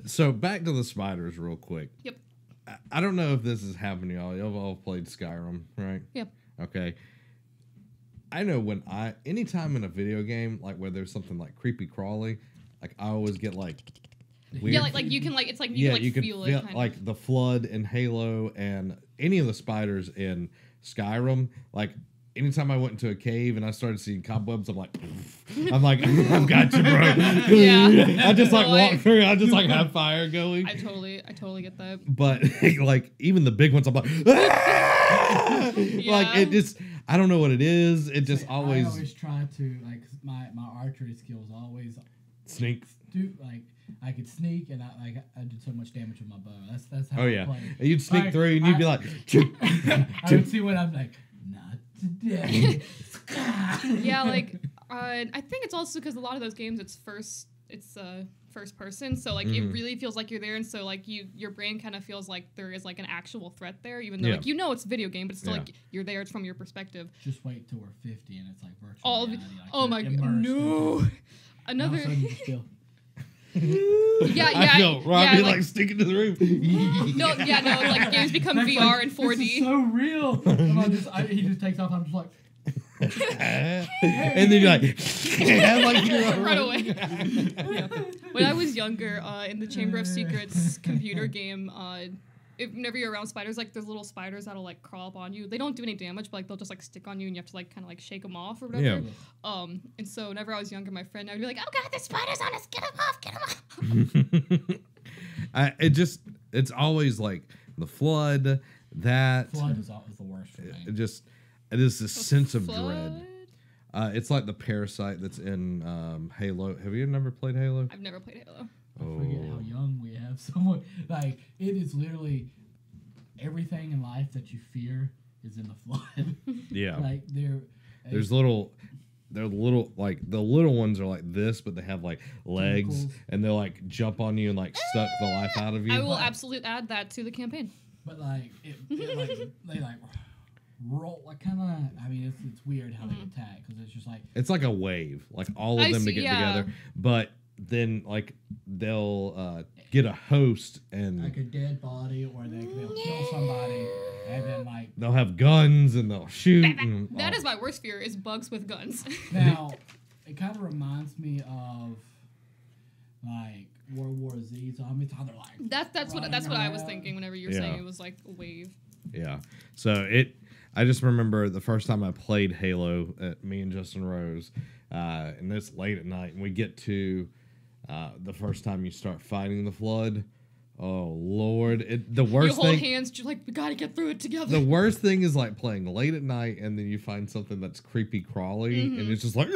So back to the spiders real quick. Yep. I don't know if this has happened to y'all. Y'all have all played Skyrim, right? Yep. Okay. I know anytime in a video game, like where there's something like creepy crawly, like I always get like weird. Yeah, like you can like it's like you can feel it kind like of. the flood in Halo and any of the spiders in Skyrim. Like anytime I went into a cave and I started seeing cobwebs, I'm like, I've got you, bro. Yeah. I just like walk through. I just like have fire going. I totally get that. But like even the big ones, I'm like, ah! Like it just. I don't know what it is. It just always. I always try to like my archery skills always sneak. Do like I could sneak and I did so much damage with my bow. That's how. Oh I play. You'd sneak through and you'd be like. I would see what I'm like. Not today. Yeah, like I think it's also because a lot of those games it's first person, so like it really feels like you're there, and so like your brain kind of feels like there is like an actual threat there, even though like it's a video game, but it's still like you're there, it's from your perspective. Just wait till we're 50 and it's like virtual reality. Like oh my god, no! Another. I feel Robbie like sticking to the roof. No, like games become VR like, and 4D. This is so real. He just takes off. I'm just like. And then you're like run away. Yeah. When I was younger, in the Chamber of Secrets computer game, whenever you're around spiders, like there's little spiders that'll like crawl up on you. They don't do any damage, but like they'll just like stick on you, and you have to like kind of like shake them off or whatever. Yeah. And so whenever I was younger, my friend, I'd be like, "Oh God, there's spiders on us! Get them off! It's always like the flood. Flood is the worst for me. It is this sense of dread. It's like the parasite that's in Halo. Have you never played Halo? I've never played Halo. I forget how young we have someone. Like, it is literally everything in life that you fear is in the flood. Yeah. Like, there's little... They're little, like, the little ones are like this, but they have, like, legs, tentacles. And they'll, like, jump on you and, like, suck the life out of you. I will absolutely add that to the campaign. But, like, they, like... roll like kind of. I mean, it's weird how they attack because it's just like it's like a wave, like all of them to get together. But then like they'll get a host and like a dead body, or they'll kill somebody, and then like they'll have guns and they'll shoot. That is my worst fear: is bugs with guns. Now, it kind of reminds me of like World War Z zombies. How they're like that's what I was thinking whenever you were saying it was like a wave. Yeah. So I just remember the first time I played Halo at me and Justin Rose, and it's late at night, and we get to the first time you start fighting the flood. Oh Lord! The worst thing. You hold hands, you're like, we gotta get through it together. The worst thing is like playing late at night, and then you find something that's creepy crawly, and it's just like,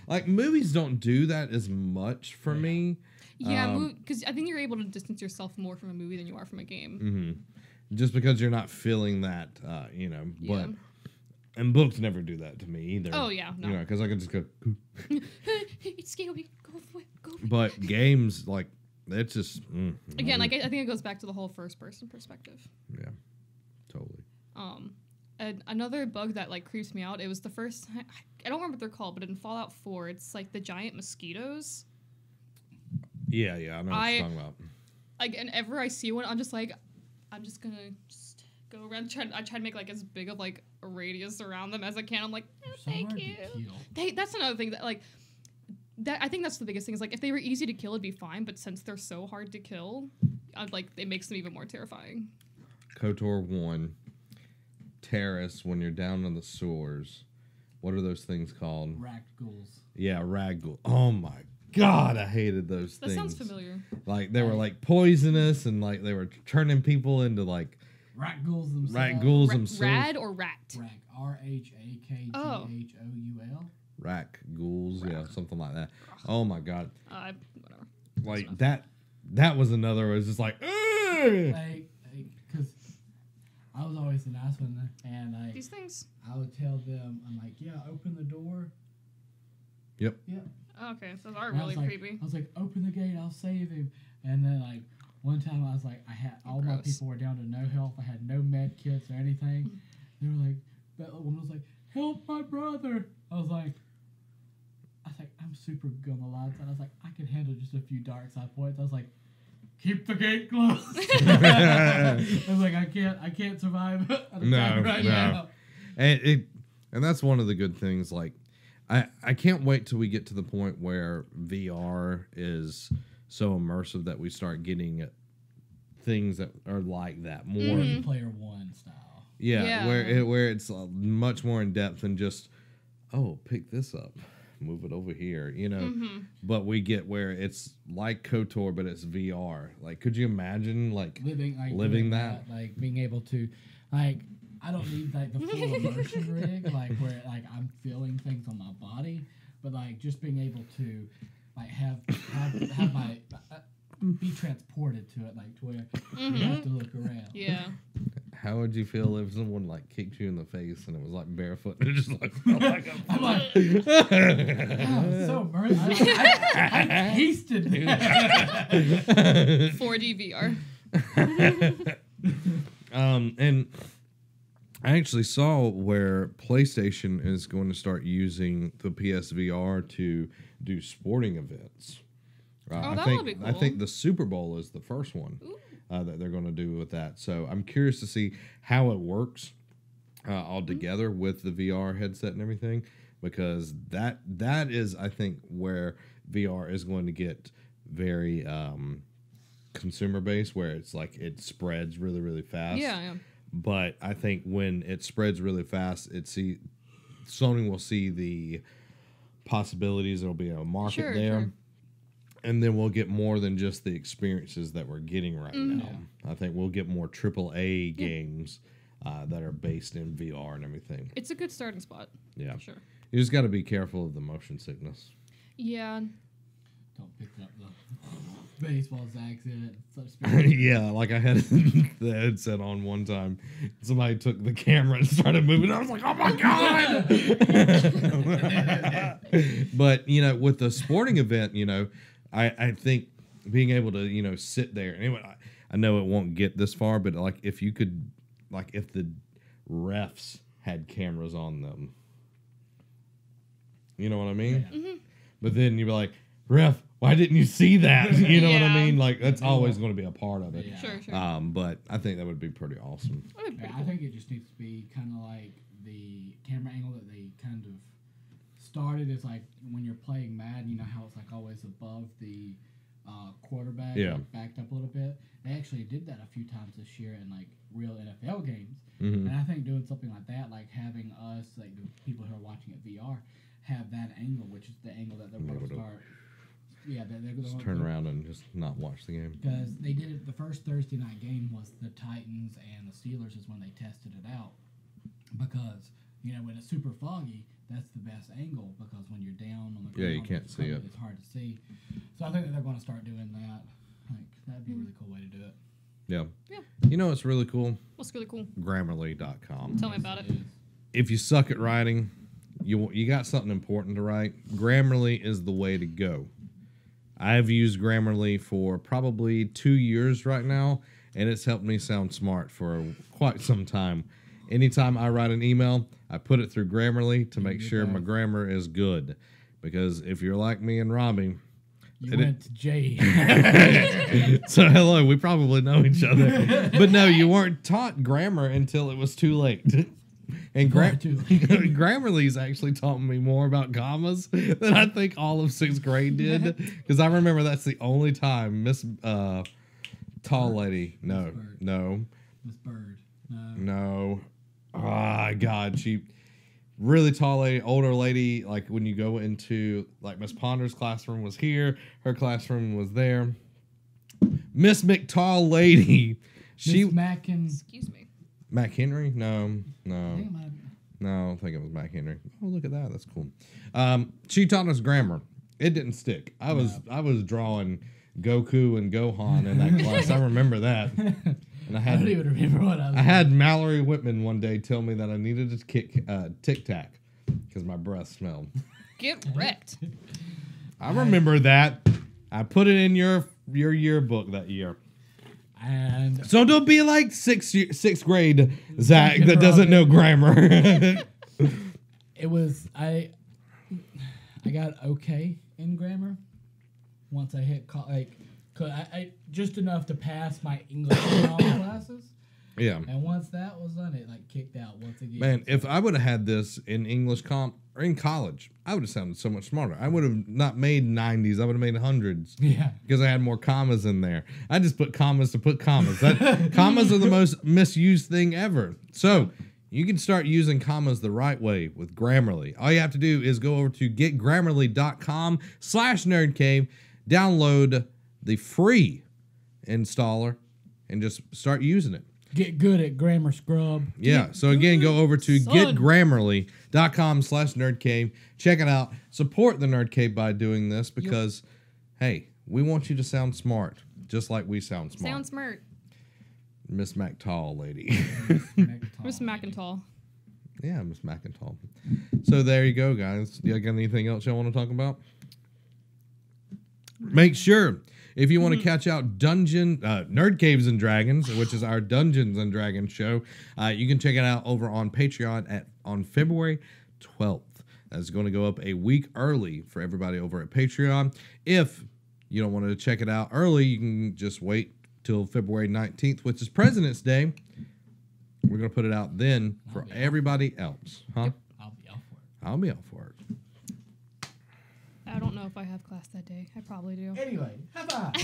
like movies don't do that as much for me. Yeah, because I think you're able to distance yourself more from a movie than you are from a game. Mm-hmm. Just because you're not feeling that, but and books never do that to me either. Oh yeah, no. Because I can just go. It's scary. Go for it. But games like it's just again, like I think it goes back to the whole first person perspective. Yeah, totally. Another bug that like creeps me out. It was the first time, I don't remember what they're called, but in Fallout 4, it's like the giant mosquitoes. Yeah, I know what you're talking about. Like, and ever I see one, I'm just like, I'm just gonna go around. I try to make like as big of like a radius around them as I can. I'm like, thank you. That's another thing that like that I think that's the biggest thing is like if they were easy to kill, it'd be fine. But since they're so hard to kill, like it makes them even more terrifying. KOTOR 1, Terrace. When you're down in the sewers, what are those things called? Ragghouls. Yeah, ragghouls. Oh my God, I hated those things. That sounds familiar. Like, they were, like, poisonous, and, like, they were turning people into, like... Ragghouls themselves. Ragghouls themselves. Rad or rat? Rag. R-H-A-K-G-H-O-U-L. Ragghouls, yeah, something like that. Oh, my God. Whatever. Like, that was another, it was just like... Like, because I was always the nice one, and, like... These things. I would tell them, I'm like, yeah, open the door. Yep. Oh, okay, so those are really creepy. I was like, open the gate, I'll save him. And then, like, one time I was like, all my people were down to no health. I had no med kits or anything. They were like, that woman was like, help my brother. I was like, I was like, I'm super good on the light side. I was like, I can handle just a few dark side points. I was like, keep the gate closed. I was like, I can't survive now. And that's one of the good things. Like, I can't wait till we get to the point where VR is so immersive that we start getting things that are like that more. Player One style. Yeah. where it's much more in depth than just, oh, pick this up, move it over here, you know. But we get where it's like KOTOR, but it's VR. Like, could you imagine living that? Like being able to, like, I don't need like the full immersion rig, like where like I'm feeling things on my body, but like just being able to like have my be transported to it, like to where you have to look around. Yeah. How would you feel if someone like kicked you in the face and it was like barefoot and it just like felt like I'm like, oh, so immersive. I tasted it. 4D VR. And I actually saw where PlayStation is going to start using the PSVR to do sporting events. That would be cool. I think the Super Bowl is the first one that they're going to do with that. So I'm curious to see how it works all together with the VR headset and everything, because that is, I think, where VR is going to get very consumer based, where it's like it spreads really, really fast. Yeah. But I think when it spreads really fast, Sony will see the possibilities. There'll be a market there. Sure. And then we'll get more than just the experiences that we're getting right now. I think we'll get more AAA games that are based in VR and everything. It's a good starting spot. Yeah. For sure. You just got to be careful of the motion sickness. Yeah. Don't pick up the baseball accident. Yeah, like I had the headset on one time. Somebody took the camera and started moving. I was like, oh my God. But, you know, with the sporting event, you know, I think being able to, you know, sit there. Anyway, I know it won't get this far, but like if you could, like if the refs had cameras on them, you know what I mean? Yeah. But then you'd be like, ref, why didn't you see that? You know what I mean? Like that's always going to be a part of it. Yeah. Sure. But I think that would be pretty awesome. I think it just needs to be kind of like the camera angle that they kind of started is like when you're playing Madden, you know how it's like always above the quarterback, like backed up a little bit. They actually did that a few times this year in like real NFL games, and I think doing something like that, like having us, like the people who are watching it VR, have that angle, which is the angle that they're going to start. Yeah, they're going to turn around and just not watch the game. Because they did it. The first Thursday night game was the Titans and the Steelers is when they tested it out. Because you know when it's super foggy, that's the best angle because when you're down on the ground, you can't see it. It's hard to see. So I think that they're going to start doing that. Like that'd be a really cool way to do it. Yeah. You know what's really cool? What's really cool? Grammarly.com. Tell me about it. If you suck at writing, you got something important to write, Grammarly is the way to go. I've used Grammarly for probably 2 years right now, and it's helped me sound smart for quite some time. Anytime I write an email, I put it through Grammarly to make sure my grammar is good. Because if you're like me and Robbie... You went to J. So hello, we probably know each other. But no, you weren't taught grammar until it was too late. And Grammarly's actually taught me more about commas than I think all of 6th grade did. Because I remember that's the only time Miss Tall Lady. No. Miss Bird. No. Ah, God. She really tall lady, older lady. Like when you go into like Miss Ponder's classroom was here. Her classroom was there. Miss McTall Lady. Miss Mackin. Excuse me. Mac Henry? No. I don't think it was Mac Henry. Oh, look at that. That's cool. She taught us grammar. It didn't stick. I was drawing Goku and Gohan in that class. I remember that. And I don't even remember what I was. I had Mallory Whitman one day tell me that I needed to kick Tic Tac because my breath smelled. Get wrecked. I remember that. I put it in your yearbook that year. And so don't be like sixth grade Zach that doesn't know grammar. It was I I got okay in grammar once I hit I just enough to pass my English classes. Yeah. And once that was done, it like kicked out once again. Man, if I would have had this in English comp or in college, I would have sounded so much smarter. I would have not made 90s. I would have made hundreds. Yeah. Because I had more commas in there. I just put commas to put commas. Commas are the most misused thing ever. So you can start using commas the right way with Grammarly. All you have to do is go over to getgrammarly.com/nerdcave, download the free installer, and just start using it. Get good at grammar, scrub. Yeah. So again, go over to Son. getgrammarly.com/nerdcave. Check it out. Support the Nerd Cave by doing this because, hey, we want you to sound smart, just like we sound smart. Sound smart. Miss McTall lady. Miss McIntyre. Yeah, Miss McIntyre. So there you go, guys. You got anything else y'all want to talk about? Make sure, if you want to catch out Nerd Caves and Dragons, which is our Dungeons and Dragons show, you can check it out over on Patreon on February 12th. That's going to go up a week early for everybody over at Patreon. If you don't want to check it out early, you can just wait till February 19th, which is President's Day. We're going to put it out then for everybody else. Huh? I'll be out for it. I'll be out for it. I don't know if I have class that day. I probably do. Anyway, high five.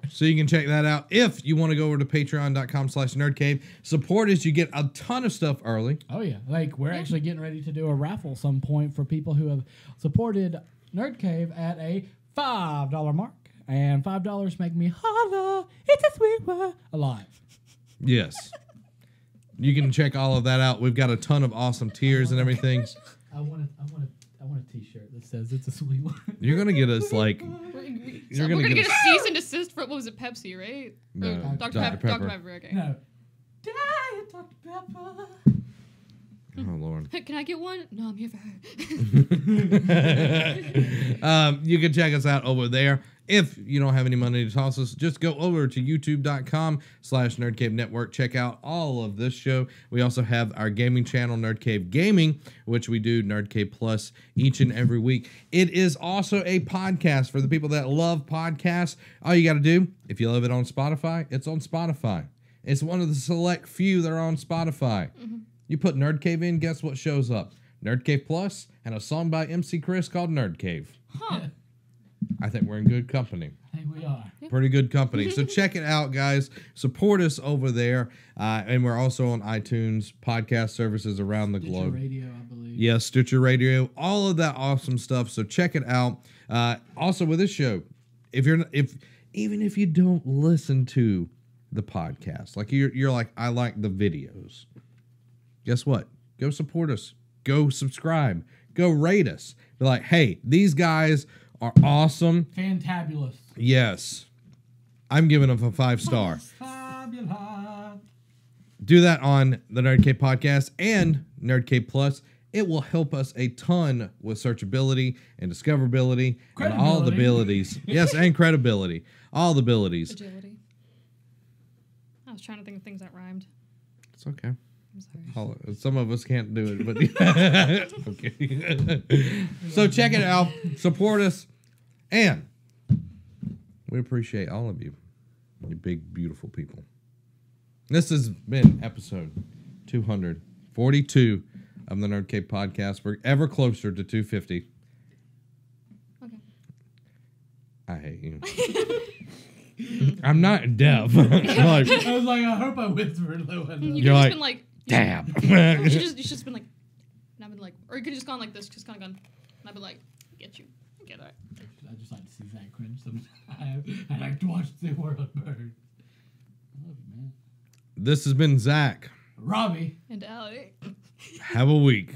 So you can check that out. If you want to go over to patreon.com/nerdcave, support us. You get a ton of stuff early. Oh, yeah. Like, we're actually getting ready to do a raffle some point for people who have supported Nerd Cave at a $5 mark. And $5 make me holla. It's a sweet word. Alive. Yes. You can check all of that out. We've got a ton of awesome tiers and everything. I want a t-shirt that says it's a sweet one. You're going to get us like... We're gonna get a cease and desist for, what was it, Pepsi, right? No, Or Dr. Pepper. Dr. Pepper, okay. No. Diet Dr. Pepper. Oh, Lord. Can I get one? No, I'm here for her. You can check us out over there. If you don't have any money to toss us, just go over to youtube.com/Nerd Network. Check out all of this show. We also have our gaming channel, Nerd Cave Gaming, which we do Nerd Cave Plus each and every week. It is also a podcast for the people that love podcasts. All you got to do, if you love it on Spotify, it's on Spotify. It's one of the select few that are on Spotify. Mm-hmm. You put Nerd Cave in, guess what shows up? Nerd Cave Plus and a song by MC Chris called Nerd Cave. Huh. I think we're in good company. I think we are. Pretty good company. So check it out, guys. Support us over there. And we're also on iTunes, podcast services around the globe. Stitcher Radio, I believe. Yes, Stitcher Radio, all of that awesome stuff. So check it out. Also with this show, even if you don't listen to the podcast, like you're like, I like the videos. Guess what? Go support us. Go subscribe. Go rate us. Be like, hey, these guys are awesome. Fantabulous. Yes. I'm giving them a 5-star. Fabulous. Do that on the Nerd Cave Podcast and Nerd Cave Plus. It will help us a ton with searchability and discoverability and all the abilities. Yes, and credibility. All the abilities. Agility. I was trying to think of things that rhymed. It's okay. I'm sorry. Some of us can't do it, but okay. So check it out, support us, and we appreciate all of you, you big, beautiful people. This has been episode 242 of the Nerd Cave Podcast. We're ever closer to 250. Okay. I hate you. I'm not deaf. Like, I was like, I hope I whispered low enough. You You're could have like, been like, damn. you should just been like, and I've been like, or you could have just gone like this, just kind of gone, and I've been like, get you, get it. I just like to see Zach cringe sometimes. I like to watch the world burn. I love you, man. This has been Zach. Robbie. And Allie. Have a week.